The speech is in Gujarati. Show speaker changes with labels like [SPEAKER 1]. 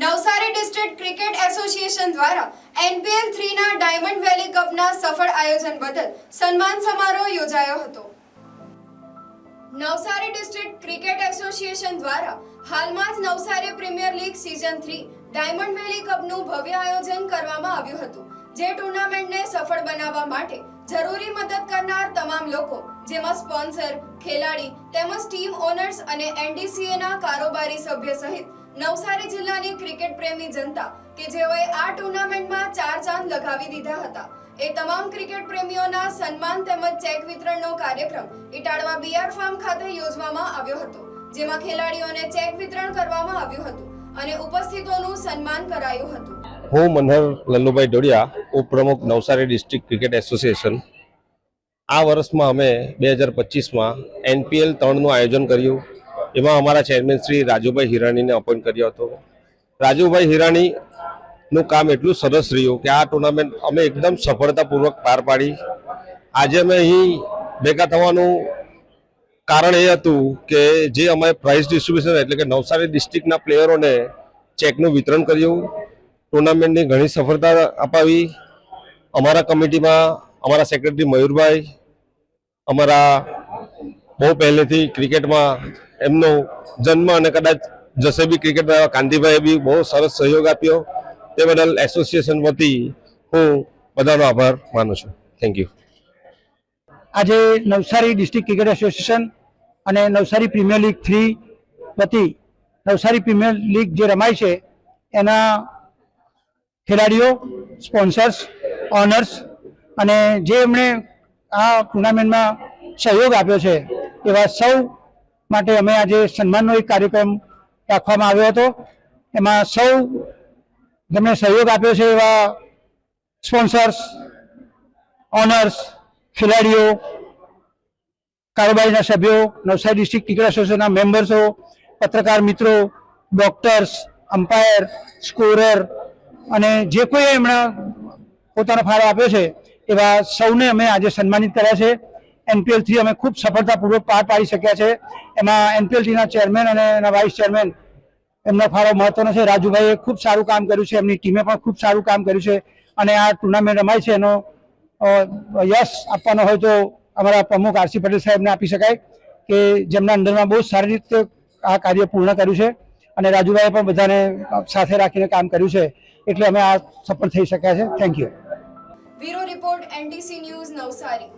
[SPEAKER 1] નવસારી ડિસ્ટ્રિક્ટ ક્રિકેટ એસોસિએશન દ્વારા NPL 3ના ડાયમંડ વેલી કપના સફળ આયોજન બદલ સન્માન સમારોહ યોજાયો હતો। નવસારી ડિસ્ટ્રિક્ટ ક્રિકેટ એસોસિએશન દ્વારા હાલમાં જ Navsari premier league season 3 diamond valley કપનું ભવ્ય આયોજન કરવામાં આવ્યું હતું, જે ટુર્નામેન્ટને સફળ બનાવવા માટે જરૂરી મદદ કરનાર તમામ લોકો, જેમાં સ્પોન્સર, ખેલાડી તેમજ ટીમ ઓનર્સ અને NDCAના કારોબારી સભ્ય સહિત નવસારી જિલ્લાની ક્રિકેટ પ્રેમી જનતા કે જેઓએ આ ટુર્નામેન્ટમાં 4 ચાંદ લગાવી દીધા હતા, એ તમામ ક્રિકેટ પ્રેમીઓના સન્માન તેમજ ચેક વિતરણનો કાર્યક્રમ ઇટાળવા BR ફાર્મ ખાતે યોજવામાં આવ્યો હતો, જેમાં ખેલાડીઓને ચેક વિતરણ કરવામાં આવ્યું હતું અને ઉપસ્થિતોનું સન્માન કરાયું હતું।
[SPEAKER 2] હું મનહર લલ્લુભાઈ ડોડિયા, ઉપપ્રમુખ નવસારી ડિસ્ટ્રિક્ટ ક્રિકેટ એસોસિએશન। આ વર્ષમાં અમે 2025માં NPL 3નું આયોજન કર્યું। એમાં અમારા ચેરમેન શ્રી રાજુભાઈ હિરાણીને અપોઇન્ટ કર્યો હતો। રાજુભાઈ હિરાણીનું કામ એટલું સરસ રહ્યું કે આ ટુર્નામેન્ટ અમે એકદમ સફળતાપૂર્વક પાર પાડી। આજે અમે અહીં ભેગા થવાનું કારણ એ હતું કે જે અમે પ્રાઇઝ ડિસ્ટ્રીબ્યુશન એટલે કે નવસારી ડિસ્ટ્રિક્ટના પ્લેયરોને ચેકનું વિતરણ કર્યું, ટુર્નામેન્ટની ઘણી સફળતા અપાવી। અમારા કમિટીમાં અમારા સેક્રેટરી મયુરભાઈ, અમારા બહુ પહેલેથી ક્રિકેટમાં એમનો જન્મ અને કદાચ જશે બી ક્રિકેટમાં કાંતિભાઈએ બી બહુ સરસ સહયોગ આપ્યો। તે બદલ એસોસિએશન વતી હું બધાનો આભાર માનું છું। Thank you.
[SPEAKER 3] આજે નવસારી ડિસ્ટ્રિક્ટ ક્રિકેટ એસોસિએશન અને નવસારી પ્રીમિયર લીગ 3 વતી નવસારી પ્રીમિયર લીગ જે રમાય છે એના ખેલાડીઓ, સ્પોન્સર્સ, ઓનર્સ અને જે એમણે આ ટુર્નામેન્ટમાં સહયોગ આપ્યો છે એવા સૌ માટે અમે આજે સન્માનનો એક કાર્યક્રમ રાખવામાં આવ્યો હતો। એમાં સૌ જેમણે સહયોગ આપ્યો છે એવા સ્પોન્સર્સ, ઓનર્સ, ખેલાડીઓ, કારોબારીના સભ્યો, નવસારી ડિસ્ટ્રિક્ટ ક્રિકેટ એસોસિએશનના મેમ્બર્સો, પત્રકાર મિત્રો, ડોક્ટર્સ, અમ્પાયર, સ્કોરર અને જે કોઈ એમણે પોતાનો ફાળો આપ્યો છે એવા સૌને અમે આજે સન્માનિત કર્યા છે। NPL 3 અમે ખૂબ સફળતાપૂર્વક પાર પાડી શક્યા છે। એમાં NPL 3ના ચેરમેન અને એના વાઇસ ચેરમેન એમનો ફાળો મહત્વનો છે। રાજુભાઈએ ખૂબ સારું કામ કર્યું છે, એમની ટીમે પણ ખૂબ સારું કામ કર્યું છે અને આ ટુર્નામેન્ટ રમાય છે એનો યશ આપવાનો હોય તો અમારા પ્રમુખ RC પટેલ સાહેબને આપી શકાય કે જેમના અંડરમાં બહુ સારી રીતે આ કાર્ય પૂર્ણ કર્યું છે અને રાજુભાઈએ પણ બધાને સાથે રાખીને કામ કર્યું છે, એટલે અમે આ સફળ થઈ શક્યા છે। Thank you.
[SPEAKER 1] Bureau report NTC news Navsari.